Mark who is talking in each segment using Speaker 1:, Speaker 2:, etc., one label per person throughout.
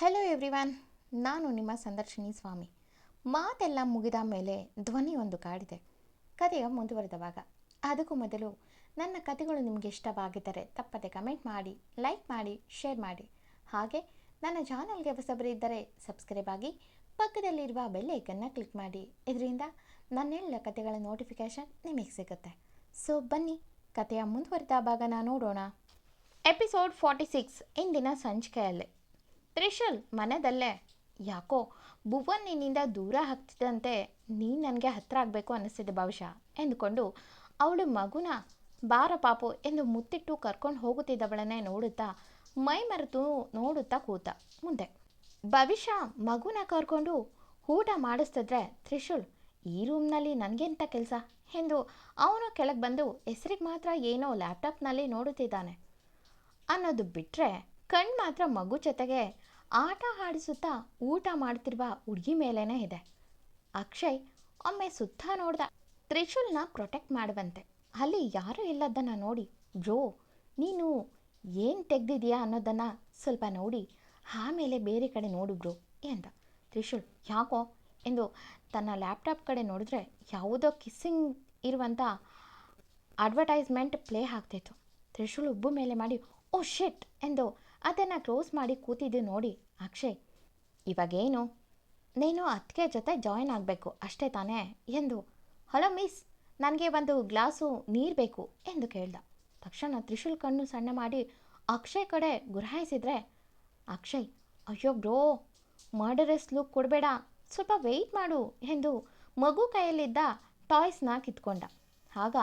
Speaker 1: Hello everyone, ನಾನು ನಿಮ್ಮ ಸಂದರ್ಶಿನಿ ಸ್ವಾಮಿ. ಮಾತೆಲ್ಲ ಮುಗಿದ ಮೇಲೆ ಧ್ವನಿ ಒಂದು ಕಾಡಿದೆ. ಕಥೆಯ ಮುಂದುವರೆದ ಭಾಗ. ಅದಕ್ಕೂ ಮೊದಲು ನನ್ನ ಕಥೆಗಳು ನಿಮಗೆ ಇಷ್ಟವಾಗಿದ್ದರೆ ತಪ್ಪದೆ ಕಮೆಂಟ್ ಮಾಡಿ, ಲೈಕ್ ಮಾಡಿ, ಶೇರ್ ಮಾಡಿ. ಹಾಗೆ ನನ್ನ ಚಾನಲ್ಗೆ ಹೊಸಬರಿದ್ದರೆ ಸಬ್ಸ್ಕ್ರೈಬ್ ಆಗಿ ಪಕ್ಕದಲ್ಲಿರುವ ಬೆಲ್ ಐಕನ್ನ ಕ್ಲಿಕ್ ಮಾಡಿ. ಇದರಿಂದ ನನ್ನೆಲ್ಲ ಕಥೆಗಳ ನೋಟಿಫಿಕೇಷನ್ ನಿಮಗೆ ಸಿಗುತ್ತೆ. ಸೊ ಬನ್ನಿ, ಕಥೆಯ ಮುಂದುವರೆದ ಭಾಗನ ನೋಡೋಣ. ಎಪಿಸೋಡ್ 46 ಇಂದಿನ ಸಂಚಿಕೆಯಲ್ಲಿ. ತ್ರಿಶೂಲ್ ಮನೆಯಲ್ಲೇ ಯಾಕೋ ಭುವನ್ ನಿನ್ನಿಂದ ದೂರ ಆಗ್ತಿದ್ದಂತೆ ನೀನು ನನಗೆ ಹತ್ತಿರ ಆಗಬೇಕು ಅನ್ನಿಸ್ತಿದೆ ಬಹುಶಃ ಎಂದುಕೊಂಡು ಅವಳು ಮಗುನ ಬಾರ ಪಾಪು ಎಂದು ಮುತ್ತಿಟ್ಟು ಕರ್ಕೊಂಡು ಹೋಗುತ್ತಿದ್ದವಳನ್ನೇ ನೋಡುತ್ತಾ ಮೈ ಮರೆತು ನೋಡುತ್ತಾ ಕೂತ. ಮುಂದೆ ಭವಿಷ್ಯ ಮಗುನ ಕರ್ಕೊಂಡು ಊಟ ಮಾಡಿಸ್ತಿದ್ರೆ ತ್ರಿಶೂಲ್ ಈ ರೂಮ್ನಲ್ಲಿ ನನಗೆಂತ ಕೆಲಸ ಎಂದು ಅವನು ಕೆಳಗೆ ಬಂದು ಹೆಸರಿಗೆ ಮಾತ್ರ ಏನೋ ಲ್ಯಾಪ್ಟಾಪ್ನಲ್ಲಿ ನೋಡುತ್ತಿದ್ದಾನೆ ಅನ್ನೋದು ಬಿಟ್ಟರೆ ಕಣ್ಣು ಮಾತ್ರ ಮಗು ಜೊತೆಗೆ ಆಟ ಆಡಿಸುತ್ತಾ ಊಟ ಮಾಡ್ತಿರುವ ಹುಡುಗಿ ಮೇಲೇ ಇದೆ. ಅಕ್ಷಯ್ ಒಮ್ಮೆ ಸುತ್ತ ನೋಡ್ದ. ತ್ರಿಶೂಲ್ನ ಪ್ರೊಟೆಕ್ಟ್ ಮಾಡುವಂತೆ. ಅಲ್ಲಿ ಯಾರೂ ಇಲ್ಲದನ್ನು ನೋಡಿ, ಬ್ರೋ ನೀನು ಏನು ತೆಗ್ದಿದೆಯಾ ಅನ್ನೋದನ್ನು ಸ್ವಲ್ಪ ನೋಡಿ ಆಮೇಲೆ ಬೇರೆ ಕಡೆ ನೋಡು ಬ್ರೋ ಎಂದ. ತ್ರಿಶೂಲ್ ಯಾಕೋ ಎಂದು ತನ್ನ ಲ್ಯಾಪ್ಟಾಪ್ ಕಡೆ ನೋಡಿದ್ರೆ ಯಾವುದೋ ಕಿಸ್ಸಿಂಗ್ ಇರುವಂಥ ಅಡ್ವರ್ಟೈಸ್ಮೆಂಟ್ ಪ್ಲೇ ಆಗ್ತಿತ್ತು. ತ್ರಿಶೂಲ್ ಉಬ್ಬು ಮೇಲೆ ಮಾಡಿ ಓ ಶಿಟ್ ಎಂದು ಅದನ್ನು ಕ್ಲೋಸ್ ಮಾಡಿ ಕೂತಿದ್ದು ನೋಡಿ ಅಕ್ಷಯ್ ಇವಾಗೇನು ನೀನು ಅತ್ತಿಗೆ ಜೊತೆ ಜಾಯಿನ್ ಆಗಬೇಕು ಅಷ್ಟೇ ತಾನೇ ಎಂದು. ಹಲೋ ಮಿಸ್, ನನಗೆ ಒಂದು ಗ್ಲಾಸು ನೀರು ಬೇಕು ಎಂದು ಕೇಳ್ದ. ತಕ್ಷಣ ತ್ರಿಶೂಲ್ ಕಣ್ಣು ಸಣ್ಣ ಮಾಡಿ ಅಕ್ಷಯ್ ಕಡೆ ಗುರಾಯಿಸಿದ್ರೆ ಅಕ್ಷಯ್ ಅಯ್ಯೋ ಬ್ರೋ ಮರ್ಡರಸ್ ಲುಕ್ ಕೊಡಬೇಡ, ಸ್ವಲ್ಪ ವೆಯ್ಟ್ ಮಾಡು ಎಂದು ಮಗು ಕೈಯಲ್ಲಿದ್ದ ಟಾಯ್ಸ್ನ ಕಿತ್ಕೊಂಡ. ಆಗ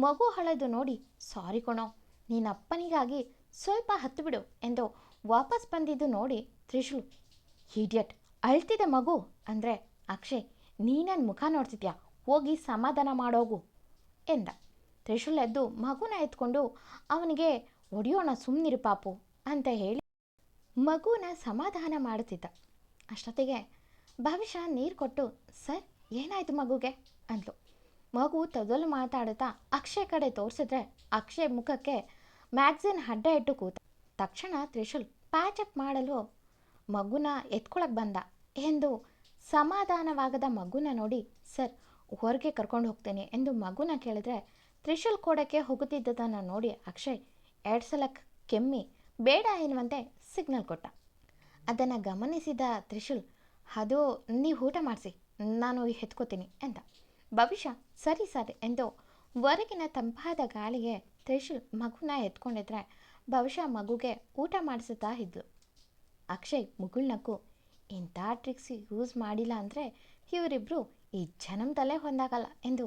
Speaker 1: ಮಗು ಹಳದು ನೋಡಿ ಸಾರಿ ಕಣೋ, ನೀನಪ್ಪನಿಗಾಗಿ ಸ್ವಲ್ಪ ಹತ್ತು ಬಿಡು ಎಂದು ವಾಪಸ್ ಬಂದಿದ್ದು ನೋಡಿ ತ್ರಿಶೂಲ್ ಇಡಿಯಟ್ ಅಳ್ತಿದೆ ಮಗು ಅಂದರೆ ಅಕ್ಷಯ್ ನೀ ನನ್ನ ಮುಖ ನೋಡ್ತಿದ್ಯಾ, ಹೋಗಿ ಸಮಾಧಾನ ಮಾಡೋಗು ಎಂದ. ತ್ರಿಶೂಲ್ ಎದ್ದು ಮಗುನ ಎತ್ಕೊಂಡು ಅವನಿಗೆ ಒಡೆಯೋಣ ಸುಮ್ಮನಿರು ಪಾಪು ಅಂತ ಹೇಳಿ ಮಗುನ ಸಮಾಧಾನ ಮಾಡುತ್ತಿದ್ದ. ಅಷ್ಟೊತ್ತಿಗೆ ಭವಿಷ್ಯ ನೀರು ಕೊಟ್ಟು ಸರ್ ಏನಾಯಿತು ಮಗುಗೆ ಅಂದ್ಲು. ಮಗು ತೊದಲು ಮಾತಾಡುತ್ತಾ ಅಕ್ಷಯ್ ಕಡೆ ತೋರಿಸಿದ್ರೆ ಅಕ್ಷಯ್ ಮುಖಕ್ಕೆ ಮ್ಯಾಗ್ಝಿನ್ ಅಡ್ಡ ಇಟ್ಟು ಕೂತ. ತಕ್ಷಣ ತ್ರಿಶೂಲ್ ಪ್ಯಾಚಪ್ ಮಾಡಲು ಮಗುನ ಎತ್ಕೊಳಕ್ಕೆ ಬಂದ ಎಂದು ಸಮಾಧಾನವಾಗದ ಮಗುನ ನೋಡಿ ಸರ್ ಹೊರಗೆ ಕರ್ಕೊಂಡು ಹೋಗ್ತೇನೆ ಎಂದು ಮಗುನ ಕೇಳಿದ್ರೆ ತ್ರಿಶೂಲ್ ಕೊಡೋಕ್ಕೆ ಹೋಗುತ್ತಿದ್ದದನ್ನು ನೋಡಿ ಅಕ್ಷಯ್ 2 ಸಲ ಕೆಮ್ಮಿ ಬೇಡ ಎನ್ನುವಂತೆ ಸಿಗ್ನಲ್ ಕೊಟ್ಟ. ಅದನ್ನು ಗಮನಿಸಿದ ತ್ರಿಶೂಲ್ ಅದು ನೀವು ಊಟ ಮಾಡಿಸಿ ನಾನು ಎತ್ಕೋತೀನಿ ಎಂದ. ಭವಿಷ್ಯ ಸರಿ ಸರಿ ಎಂದು ಹೊರಗಿನ ತಂಪಾದ ಗಾಳಿಗೆ ತ್ರಿಶೂಲ್ ಮಗುನ ಎತ್ಕೊಂಡಿದ್ರೆ ಭವಿಷ್ಯ ಮಗುಗೆ ಊಟ ಮಾಡಿಸುತ್ತಾ ಇದ್ಲು. ಅಕ್ಷಯ್ ಮುಗುಳ್ನಕ್ಕು ಇಂಥ ಟ್ರಿಕ್ಸ್ ಯೂಸ್ ಮಾಡಿಲ್ಲ ಅಂದರೆ ಇವರಿಬ್ಬರು ಈ ಜನ್ಮದಲ್ಲೇ ಹೊಂದಾಗಲ್ಲ ಎಂದು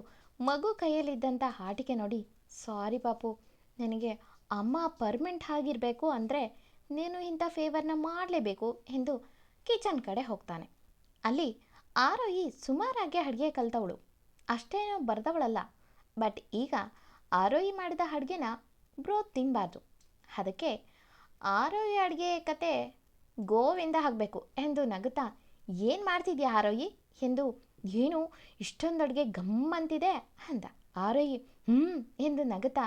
Speaker 1: ಮಗು ಕೈಯಲ್ಲಿದ್ದಂಥ ಆಟಿಕೆ ನೋಡಿ ಸಾರಿ ಪಾಪು, ನಿನಗೆ ಅಮ್ಮ ಪರ್ಮನೆಂಟ್ ಆಗಿರಬೇಕು ಅಂದರೆ ನೀನು ಇಂಥ ಫೇವರ್ನ ಮಾಡಲೇಬೇಕು ಎಂದು ಕಿಚನ್ ಕಡೆ ಹೋಗ್ತಾನೆ. ಅಲ್ಲಿ ಆರೋಹಿ ಸುಮಾರಾಗಿ ಅಡುಗೆ ಕಲ್ತವಳು, ಅಷ್ಟೇನೋ ಬರೆದವಳಲ್ಲ. ಬಟ್ ಈಗ ಆರೋಹಿ ಮಾಡಿದ ಅಡುಗೆನ ಬ್ರೋ ತಿನ್ನಬಾರ್ದು, ಅದಕ್ಕೆ ಆರೋಹಿ ಅಡುಗೆ ಕತೆ ಗೋವಿಂದ ಆಗಬೇಕು ಎಂದು ನಗುತ್ತಾ ಏನು ಮಾಡ್ತಿದ್ಯಾ ಆರೋಹಿ ಎಂದು. ಏನು ಇಷ್ಟೊಂದು ಅಡುಗೆ ಗಮ್ಮಂತಿದೆ ಅಂದ. ಆರೋಹಿ ಎಂದು ನಗುತ್ತಾ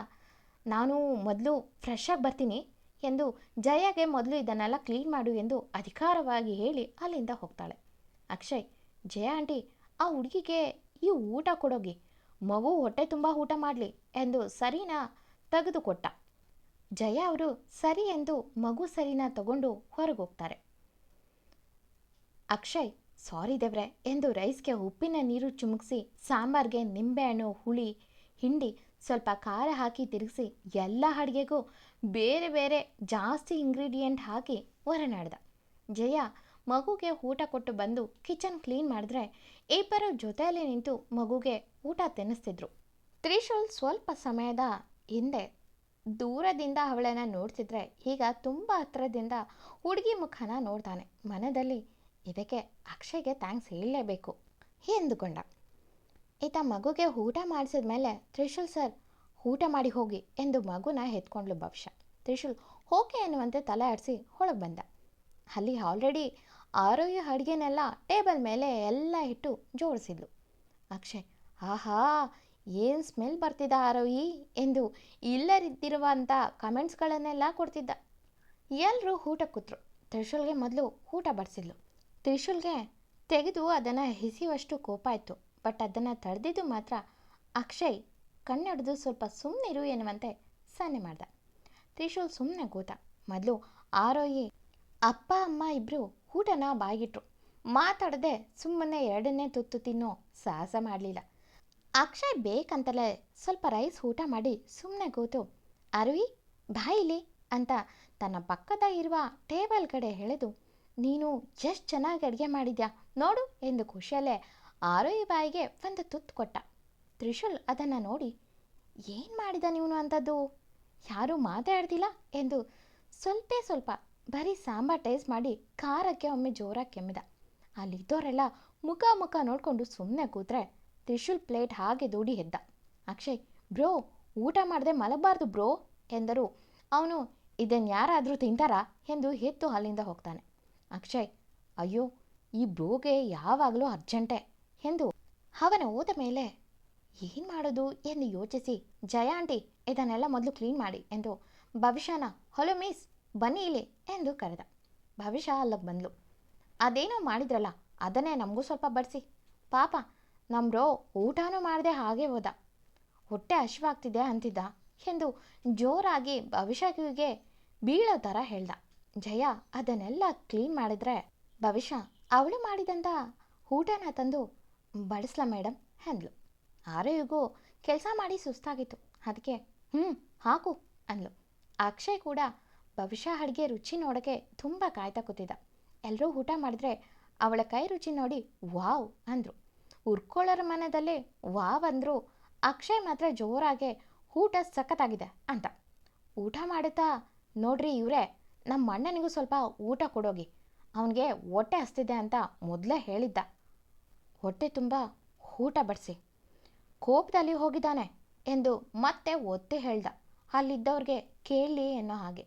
Speaker 1: ನಾನು ಮೊದಲು ಫ್ರೆಶ್ ಆಗಿ ಬರ್ತೀನಿ ಎಂದು ಜಯಗೆ ಮೊದಲು ಇದನ್ನೆಲ್ಲ ಕ್ಲೀನ್ ಮಾಡು ಎಂದು ಅಧಿಕಾರವಾಗಿ ಹೇಳಿ ಅಲ್ಲಿಂದ ಹೋಗ್ತಾಳೆ. ಅಕ್ಷಯ್ ಜಯ ಆಂಟಿ ಆ ಹುಡುಗಿಗೆ ಈ ಊಟ ಕೊಡೋಗಿ, ಮಗು ಹೊಟ್ಟೆ ತುಂಬ ಊಟ ಮಾಡಲಿ ಎಂದು ಸರಿನಾ ತೆಗೆದುಕೊಟ್ಟ. ಜಯ ಅವರು ಸರಿ ಎಂದು ಮಗು ಸರಿನಾ ತಗೊಂಡು ಹೊರಗೆ ಹೋಗ್ತಾರೆ. ಅಕ್ಷಯ್ ಸಾರಿ ದೇವ್ರೆ ಎಂದು ರೈಸ್ಗೆ ಉಪ್ಪಿನ ನೀರು ಚಿಮುಕಿಸಿ ಸಾಂಬಾರ್ಗೆ ನಿಂಬೆಹಣ್ಣು ಹುಳಿ ಹಿಂಡಿ ಸ್ವಲ್ಪ ಖಾರ ಹಾಕಿ ತಿರುಗಿಸಿ ಎಲ್ಲ ಅಡುಗೆಗೂ ಬೇರೆ ಬೇರೆ ಜಾಸ್ತಿ ಇಂಗ್ರೀಡಿಯೆಂಟ್ ಹಾಕಿ ಹೊರನಾಡ್ದ. ಜಯ ಮಗುಗೆ ಊಟ ಕೊಟ್ಟು ಬಂದು ಕಿಚನ್ ಕ್ಲೀನ್ ಮಾಡಿದ್ರೆ ಇಬ್ಬರು ಜೊತೆಯಲ್ಲಿ ನಿಂತು ಮಗುಗೆ ಊಟ ತಿನ್ನಿಸ್ತಿದ್ರು. ತ್ರಿಶೂಲ್ ಸ್ವಲ್ಪ ಸಮಯದ ಹಿಂದೆ ದೂರದಿಂದ ಅವಳನ್ನು ನೋಡ್ತಿದ್ರೆ ಈಗ ತುಂಬ ಹತ್ತಿರದಿಂದ ಹುಡುಗಿ ಮುಖನ ನೋಡ್ತಾನೆ. ಮನದಲ್ಲಿ ಇದಕ್ಕೆ ಅಕ್ಷಯ್ಗೆ ಥ್ಯಾಂಕ್ಸ್ ಹೇಳಲೇಬೇಕು ಎಂದುಕೊಂಡ. ಈತ ಮಗುಗೆ ಊಟ ಮಾಡಿಸಿದ ಮೇಲೆ ತ್ರಿಶೂಲ್ ಸರ್ ಊಟ ಮಾಡಿ ಹೋಗಿ ಎಂದು ಮಗುನ ಎತ್ಕೊಂಡ್ಲು ಭವಿಷ್ಯ. ತ್ರಿಶೂಲ್ ಓಕೆ ಎನ್ನುವಂತೆ ತಲೆ ಆಡಿಸಿ ಒಳಗೆ ಬಂದ. ಅಲ್ಲಿ ಆಲ್ರೆಡಿ ಆರೋಹಿ ಅಡುಗೆನೆಲ್ಲ ಟೇಬಲ್ ಮೇಲೆ ಎಲ್ಲ ಇಟ್ಟು ಜೋಡಿಸಿದ್ಲು. ಅಕ್ಷಯ್ ಆಹಾ ಏನು ಸ್ಮೆಲ್ ಬರ್ತಿದ್ದ ಆರೋಹಿ ಎಂದು ಇಲ್ಲದಿರುವಂಥ ಕಮೆಂಟ್ಸ್ಗಳನ್ನೆಲ್ಲ ಕೊಡ್ತಿದ್ದ. ಎಲ್ಲರೂ ಊಟ ಕೂತ್ರು. ತ್ರಿಶೂಲ್ಗೆ ಮೊದಲು ಊಟ ಬಡಿಸಿದ್ಲು. ತ್ರಿಶೂಲ್ಗೆ ತೆಗೆದು ಅದನ್ನು ಎಸೆಯುವಷ್ಟು ಕೋಪ ಇತ್ತು. ಬಟ್ ಅದನ್ನು ತಡೆದಿದ್ದು ಮಾತ್ರ ಅಕ್ಷಯ್ ಕಣ್ಣೆಡ್ದು ಸ್ವಲ್ಪ ಸುಮ್ಮನಿರು ಎನ್ನುವಂತೆ ಸನ್ನೆ ಮಾಡ್ದ. ತ್ರಿಶೂಲ್ ಸುಮ್ಮನೆ ಕೂತ. ಮೊದಲು ಆರೋಹಿ ಅಪ್ಪ ಅಮ್ಮ ಇಬ್ಬರು ಊಟನ ಬಾಯಿಗಿಟ್ರು. ಮಾತಾಡದೆ ಸುಮ್ಮನೆ ಎರಡನೇ ತುತ್ತು ತಿನ್ನೋ ಸಾಹಸ ಮಾಡಲಿಲ್ಲ. ಅಕ್ಷಯ್ ಬೇಕಂತಲೇ ಸ್ವಲ್ಪ ರೈಸ್ ಊಟ ಮಾಡಿ ಸುಮ್ಮನೆ ಕೂತು, ಆರೋಹಿ ಬಾಯಿಲಿ ಅಂತ ತನ್ನ ಪಕ್ಕದ ಇರುವ ಟೇಬಲ್ ಕಡೆ ಎಳೆದು, ನೀನು ಎಷ್ಟು ಚೆನ್ನಾಗಿ ಅಡುಗೆ ಮಾಡಿದ್ಯಾ ನೋಡು ಎಂದು ಖುಷಿಯಲ್ಲೇ ಆರೋಹಿ ಬಾಯಿಗೆ ಒಂದು ತುತ್ತು ಕೊಟ್ಟ. ತ್ರಿಶೂಲ್ ಅದನ್ನು ನೋಡಿ, ಏನು ಮಾಡಿದ ನೀನು ಅಂಥದ್ದು, ಯಾರೂ ಮಾತಾಡ್ತಿಲ್ಲ ಎಂದು ಸ್ವಲ್ಪ ಬರೀ ಸಾಂಬಾರ್ ಟೇಸ್ಟ್ ಮಾಡಿ ಖಾರಕ್ಕೆ ಒಮ್ಮೆ ಜೋರಾಗಿ ಕೆಮ್ಮಿದ. ಅಲ್ಲಿದ್ದವರೆಲ್ಲ ಮುಖ ನೋಡಿಕೊಂಡು ಸುಮ್ಮನೆ ಕೂತ್ರೆ ತ್ರಿಶೂಲ್ ಪ್ಲೇಟ್ ಹಾಗೆ ದೂಡಿ ಎದ್ದ. ಅಕ್ಷಯ್, ಬ್ರೋ ಊಟ ಮಾಡದೆ ಮಲಗಬಾರ್ದು ಬ್ರೋ ಎಂದರು. ಅವನು, ಇದನ್ನು ಯಾರಾದರೂ ತಿಂತಾರಾ ಎಂದು ಎದ್ದು ಅಲ್ಲಿಂದ ಹೋಗ್ತಾನೆ. ಅಕ್ಷಯ್, ಅಯ್ಯೋ ಈ ಬ್ರೋಗೆ ಯಾವಾಗಲೂ ಅರ್ಜೆಂಟೆ ಎಂದು ಅವನ ಹೋದ ಮೇಲೆ ಏನು ಮಾಡೋದು ಎಂದು ಯೋಚಿಸಿ, ಜಯ ಆಂಟಿ ಇದನ್ನೆಲ್ಲ ಮೊದಲು ಕ್ಲೀನ್ ಮಾಡಿ ಎಂದು ಭವಿಷ್ಯನ, ಹಲೋ ಮಿಸ್ ಬನ್ನಿ ಇಲ್ಲಿ ಎಂದು ಕರೆದ. ಭವಿಷ್ಯ ಅಲ್ಲಿಗೆ ಬಂದ್ಲು. ಅದೇನೋ ಮಾಡಿದ್ರಲ್ಲ ಅದನ್ನೇ ನಮಗೂ ಸ್ವಲ್ಪ ಬಡಿಸಿ. ಪಾಪ ನಮ್ಮ ಬ್ರೋ ಊಟನೂ ಮಾಡದೆ ಹಾಗೆ ಹೋದ, ಹೊಟ್ಟೆ ಹಸಿವಾಗ್ತಿದೆ ಅಂತಿದ್ದ ಎಂದು ಜೋರಾಗಿ ಭವಿಷ್ಯಗೆ ಬೀಳೋ ಥರ ಹೇಳ್ದ. ಜಯ ಅದನ್ನೆಲ್ಲ ಕ್ಲೀನ್ ಮಾಡಿದ್ರೆ ಭವಿಷ್ಯ ಅವಳು ಮಾಡಿದಂಥ ಊಟನ ತಂದು ಬಡಿಸ್ಲಾ ಮೇಡಮ್ ಅಂದ್ಲು. ಆರೋಹಿಗೂ ಕೆಲಸ ಮಾಡಿ ಸುಸ್ತಾಗಿತ್ತು. ಅದಕ್ಕೆ ಹಾಕು ಅಂದ್ಲು. ಅಕ್ಷಯ್ ಕೂಡ ಭವಿಷ್ಯ ಅಡುಗೆ ರುಚಿ ನೋಡೋಕ್ಕೆ ತುಂಬ ಕಾಯ್ತಾ ಕೂತಿದ್ದ. ಎಲ್ಲರೂ ಊಟ ಮಾಡಿದ್ರೆ ಅವಳ ಕೈ ರುಚಿ ನೋಡಿ ವಾವ್ ಅಂದರು. ಉರ್ಕೊಳ್ಳೋರ ಮನದಲ್ಲೇ ವಾವ್ ಅಂದರು. ಅಕ್ಷಯ್ ಮಾತ್ರ ಜೋರಾಗೆ ಊಟ ಸಖತ್ತಾಗಿದೆ ಅಂತ. ಊಟ ಮಾಡುತ್ತಾ, ನೋಡ್ರಿ ಇವರೇ ನಮ್ಮ ಅಣ್ಣನಿಗೂ ಸ್ವಲ್ಪ ಊಟ ಕೊಡೋಗಿ, ಅವನಿಗೆ ಹೊಟ್ಟೆ ಹಸ್ತಿದೆ ಅಂತ ಮೊದಲೇ ಹೇಳಿದ್ದ, ಹೊಟ್ಟೆ ತುಂಬ ಊಟ ಬಡಿಸಿ, ಕೋಪದಲ್ಲಿ ಹೋಗಿದ್ದಾನೆ ಎಂದು ಮತ್ತೆ ಒತ್ತಿ ಹೇಳ್ದ. ಅಲ್ಲಿದ್ದವ್ರಿಗೆ ಕೇಳಲಿ ಅನ್ನೋ ಹಾಗೆ.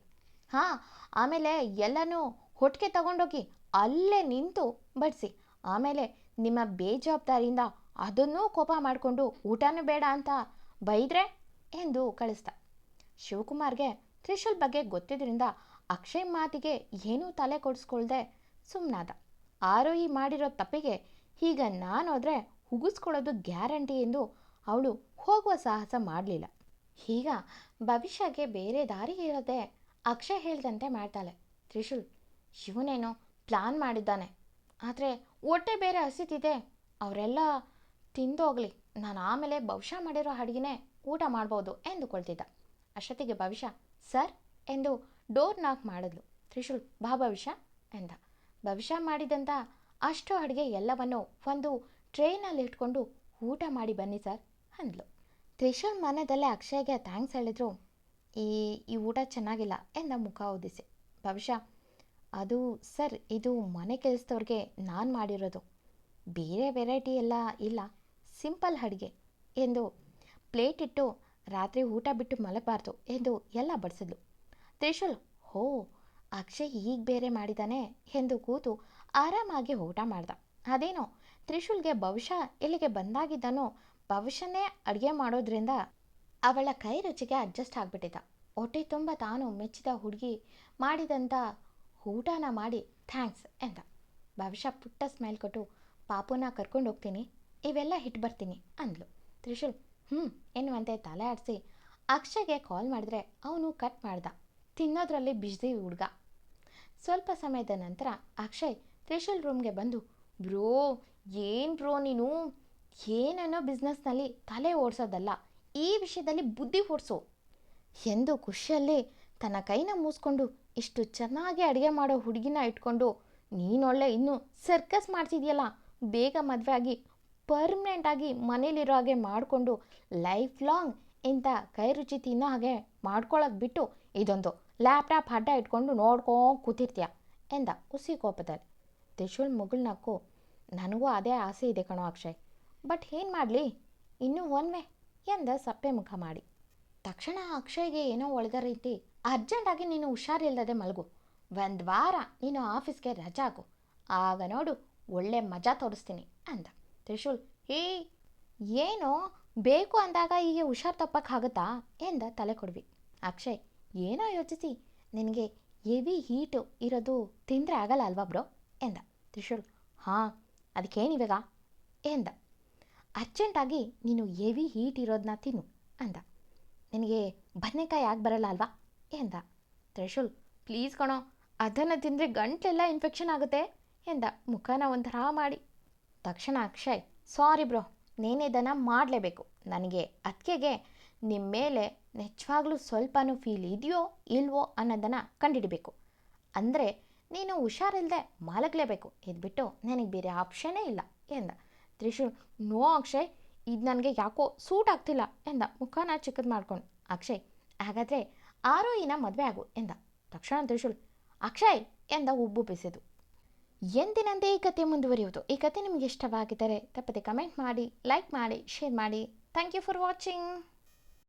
Speaker 1: ಹಾಂ, ಆಮೇಲೆ ಎಲ್ಲನೂ ಹೊಟ್ಟಿಗೆ ತಗೊಂಡೋಗಿ ಅಲ್ಲೇ ನಿಂತು ಬಡಿಸಿ, ಆಮೇಲೆ ನಿಮ್ಮ ಬೇಜವಾಬ್ದಾರಿಯಿಂದ ಅದನ್ನೂ ಕೋಪ ಮಾಡಿಕೊಂಡು ಊಟನೂ ಬೇಡ ಅಂತ ಬೈದ್ರೆ ಎಂದು ಕಳಿಸ್ದ. ಶಿವಕುಮಾರ್ಗೆ ತ್ರಿಶೂಲ್ ಬಗ್ಗೆ ಗೊತ್ತಿದ್ದರಿಂದ ಅಕ್ಷಯ್ ಮಾತಿಗೆ ಏನೂ ತಲೆ ಕೊಡಿಸ್ಕೊಳ್ದೆ ಸುಮ್ಮನಾದ. ಆರೋಹಿ ಮಾಡಿರೋ ತಪ್ಪಿಗೆ ಈಗ ನಾನೋದ್ರೆ ಉಗಿಸ್ಕೊಳ್ಳೋದು ಗ್ಯಾರಂಟಿ ಎಂದು ಅವಳು ಹೋಗುವ ಸಾಹಸ ಮಾಡಲಿಲ್ಲ. ಈಗ ಭವಿಷ್ಯಗೆ ಬೇರೆ ದಾರಿ ಇರದೆ ಅಕ್ಷಯ್ ಹೇಳ್ದಂತೆ ಮಾಡ್ತಾಳೆ. ತ್ರಿಶೂಲ್, ಇವನೇನೋ ಪ್ಲಾನ್ ಮಾಡಿದ್ದಾನೆ, ಆದರೆ ಹೊಟ್ಟೆ ಬೇರೆ ಹಸಿತಿದೆ, ಅವರೆಲ್ಲ ತಿಂದೋಗಲಿ, ನಾನು ಆಮೇಲೆ ಭವಿಷ್ಯ ಮಾಡಿರೋ ಅಡುಗೆನೇ ಊಟ ಮಾಡ್ಬೋದು ಎಂದುಕೊಳ್ತಿದ್ದ. ಅಷ್ಟೊತ್ತಿಗೆ ಭವಿಷ್ಯ ಸರ್ ಎಂದು ಡೋರ್ ನಾಕ್ ಮಾಡಿದ್ಲು. ತ್ರಿಶೂಲ್, ಬಾ ಭವಿಷ್ಯ ಎಂದ. ಭವಿಷ್ಯ ಮಾಡಿದಂಥ ಅಷ್ಟು ಅಡುಗೆ ಎಲ್ಲವನ್ನು ಒಂದು ಟ್ರೇನಲ್ಲಿ ಇಟ್ಕೊಂಡು ಊಟ ಮಾಡಿ ಬನ್ನಿ ಸರ್ ಅಂದ್ಲು. ತ್ರಿಶೂಲ್ ಮನದಲ್ಲೇ ಅಕ್ಷಯ್ಗೆ ಥ್ಯಾಂಕ್ಸ್ ಹೇಳಿದ್ರು. ಈ ಊಟ ಚೆನ್ನಾಗಿಲ್ಲ ಎಂದ ಮುಖ ಊದಿಸಿ. ಭವಿಷ್ಯ, ಅದು ಸರ್, ಇದು ಮನೆ ಕೆಲಸದವ್ರಿಗೆ ನಾನು ಮಾಡಿರೋದು, ಬೇರೆ ವೆರೈಟಿ ಎಲ್ಲ ಇಲ್ಲ, ಸಿಂಪಲ್ ಅಡುಗೆ ಎಂದು ಪ್ಲೇಟ್ ಇಟ್ಟು, ರಾತ್ರಿ ಊಟ ಬಿಟ್ಟು ಮಲಗಬಾರ್ದು ಎಂದು ಎಲ್ಲ ಬಡಿಸಿದ್ಲು. ತ್ರಿಶೂಲ್, ಹೋ ಅಕ್ಷಯ್ ಈಗ ಬೇರೆ ಮಾಡಿದ್ದಾನೆ ಎಂದು ಕೂತು ಆರಾಮಾಗಿ ಊಟ ಮಾಡ್ದ. ಅದೇನೋ ತ್ರಿಶೂಲ್ಗೆ ಭವಿಷ್ಯ ಇಲ್ಲಿಗೆ ಬಂದಾಗಿದ್ದನೋ ಭವಿಷ್ಯನೇ ಅಡುಗೆ ಮಾಡೋದ್ರಿಂದ ಅವಳ ಕೈ ರುಚಿಗೆ ಅಡ್ಜಸ್ಟ್ ಆಗಿಬಿಟ್ಟಿದ್ದ. ಹೊಟ್ಟೆ ತುಂಬ ತಾನು ಮೆಚ್ಚಿದ ಹುಡುಗಿ ಮಾಡಿದಂಥ ಊಟನ ಮಾಡಿ ಥ್ಯಾಂಕ್ಸ್ ಎಂದ. ಭವಿಷ್ಯ ಪುಟ್ಟ ಸ್ಮೈಲ್ ಕೊಟ್ಟು, ಪಾಪುನ ಕರ್ಕೊಂಡು ಹೋಗ್ತೀನಿ, ಇವೆಲ್ಲ ಹಿಟ್ಟು ಬರ್ತೀನಿ ಅಂದ್ಲು. ತ್ರಿಶೂಲ್ ಎನ್ನುವಂತೆ ತಲೆ ಆಡಿಸಿ ಅಕ್ಷಯ್ಗೆ ಕಾಲ್ ಮಾಡಿದ್ರೆ ಅವನು ಕಟ್ ಮಾಡ್ದ. ತಿನ್ನೋದ್ರಲ್ಲಿ ಬಿಸಿ ಹುಡುಗ. ಸ್ವಲ್ಪ ಸಮಯದ ನಂತರ ಅಕ್ಷಯ್ ತ್ರಿಶೂಲ್ ರೂಮ್ಗೆ ಬಂದು, ಬ್ರೋ ಏನು ಬ್ರೋ ನೀನು, ಏನೇನೋ ಬಿಸ್ನೆಸ್ನಲ್ಲಿ ತಲೆ ಓಡಿಸೋದಲ್ಲ, ಈ ವಿಷಯದಲ್ಲಿ ಬುದ್ಧಿ ಓಡಿಸು ಎಂದು ಖುಷಿಯಲ್ಲಿ ತನ್ನ ಕೈನ ಮೂಸ್ಕೊಂಡು, ಇಷ್ಟು ಚೆನ್ನಾಗಿ ಅಡುಗೆ ಮಾಡೋ ಹುಡುಗಿನ ಇಟ್ಕೊಂಡು ನೀನೊಳ್ಳೆ ಇನ್ನೂ ಸರ್ಕಸ್ ಮಾಡ್ತಿದ್ಯಲ್ಲ, ಬೇಗ ಮದುವೆ ಆಗಿ ಪರ್ಮನೆಂಟಾಗಿ ಮನೇಲಿರೋ ಹಾಗೆ ಮಾಡಿಕೊಂಡು ಲೈಫ್ ಲಾಂಗ್ ಇಂಥ ಕೈ ರುಚಿ ತಿನ್ನೋ ಹಾಗೆ ಮಾಡ್ಕೊಳ್ಳೋದು ಬಿಟ್ಟು ಇದೊಂದು ಲ್ಯಾಪ್ಟಾಪ್ ಅಡ್ಡ ಇಟ್ಕೊಂಡು ನೋಡ್ಕೊಂಡು ಕೂತಿರ್ತೀಯ ಎಂದ ಹುಸಿ ಕೋಪದಲ್ಲಿ. ತ್ರಿಶೂಲ್ ಮುಗುಳ್ನಕ್ಕು, ನನಗೂ ಅದೇ ಆಸೆ ಇದೆ ಕಣೋ ಅಕ್ಷಯ್, ಬಟ್ ಏನು ಮಾಡಲಿ, ಇನ್ನೂ ಒನ್ವೆ ಎಂದ ಸಪ್ಪೆ ಮುಖ ಮಾಡಿ. ತಕ್ಷಣ ಅಕ್ಷಯ್ಗೆ ಏನೋ ಒಳದ ರೀತಿ, ಅರ್ಜೆಂಟಾಗಿ ನೀನು ಹುಷಾರಿಲ್ಲದೆ ಮಲಗು, ಒಂದು ವಾರ ನೀನು ಆಫೀಸ್ಗೆ ರಜಾ ಹಾಕು, ಆಗ ನೋಡು ಒಳ್ಳೆ ಮಜಾ ತೋರಿಸ್ತೀನಿ ಅಂದ. ತ್ರಿಶೂಲ್, ಏನೋ ಬೇಕು ಅಂದಾಗ ಹೀಗೆ ಹುಷಾರು ತಪ್ಪಕ್ಕಾಗುತ್ತಾ ಎಂದ ತಲೆ ಕೊಡ್ವಿ. ಅಕ್ಷಯ್ ಏನೋ ಯೋಚಿಸಿ, ನಿನಗೆ ಹೆವಿ ಹೀಟು ಇರೋದು ತಿಂದರೆ ಆಗಲ್ಲ ಅಲ್ವಾ ಬ್ರೋ ಎಂದ. ತ್ರಿಶೂಲ್ ಹಾಂ, ಅದಕ್ಕೇನಿವಾಗ ಎಂದ. ಅರ್ಜೆಂಟಾಗಿ ನೀನು ಹೆವಿ ಹೀಟ್ ಇರೋದನ್ನ ತಿನ್ನು ಅಂದ. ನಿನಗೆ ಬದನೆಕಾಯಿ ಆಗಿ ಬರಲ್ಲ ಅಲ್ವಾ ಎಂದ. ತ್ರಿಶೂಲ್ ಪ್ಲೀಸ್ ಕಣೋ, ಅದನ್ನು ತಿಂದರೆ ಗಂಟಲೆಲ್ಲ ಇನ್ಫೆಕ್ಷನ್ ಆಗುತ್ತೆ ಎಂದ ಮುಖನ ಒಂಥರ ಮಾಡಿ. ತಕ್ಷಣ ಅಕ್ಷಯ್ ಸಾರಿ ಬ್ರೋ, ನೀನೇ ಇದನ್ನು ಮಾಡಲೇಬೇಕು. ನನಗೆ ಅತ್ತಿಗೆಗೆ ನಿಮ್ಮ ಮೇಲೆ ನಿಜವಾಗ್ಲೂ ಸ್ವಲ್ಪನೂ ಫೀಲ್ ಇದೆಯೋ ಇಲ್ವೋ ಅನ್ನೋದನ್ನು ಕಂಡುಹಿಡಿಬೇಕು. ಅಂದರೆ ನೀನು ಹುಷಾರಿಲ್ಲದೆ ಮಲಗಲೇಬೇಕು, ಇದು ಬಿಟ್ಟು ನನಗೆ ಬೇರೆ ಆಪ್ಷನ್ನೇ ಇಲ್ಲ ಎಂದ. ತ್ರಿಶೂಲ್ ನೋ ಅಕ್ಷಯ್, ಇದು ನನಗೆ ಯಾಕೋ ಸೂಟ್ ಆಗ್ತಿಲ್ಲ ಎಂದ ಮುಖನ ಚಿಕ್ಕದು ಮಾಡ್ಕೊಂಡು. ಅಕ್ಷಯ್ ಹಾಗಾದರೆ ಆರೋಹಿನ ಮದುವೆ ಆಗು ಎಂದ. ತಕ್ಷಣ ತ್ರಿಶೂಲ್ ಅಕ್ಷಯ್ ಎಂದ ಉಬ್ಬುಬಿಸಿದು. ಎಂದಿನಂತೆ ಈ ಕತೆ ಮುಂದುವರಿಯುವುದು. ಈ ಕತೆ ನಿಮಗೆ ಇಷ್ಟವಾಗಿದ್ದರೆ ತಪ್ಪದೆ ಕಮೆಂಟ್ ಮಾಡಿ, ಲೈಕ್ ಮಾಡಿ, ಶೇರ್ ಮಾಡಿ. Thank you for watching.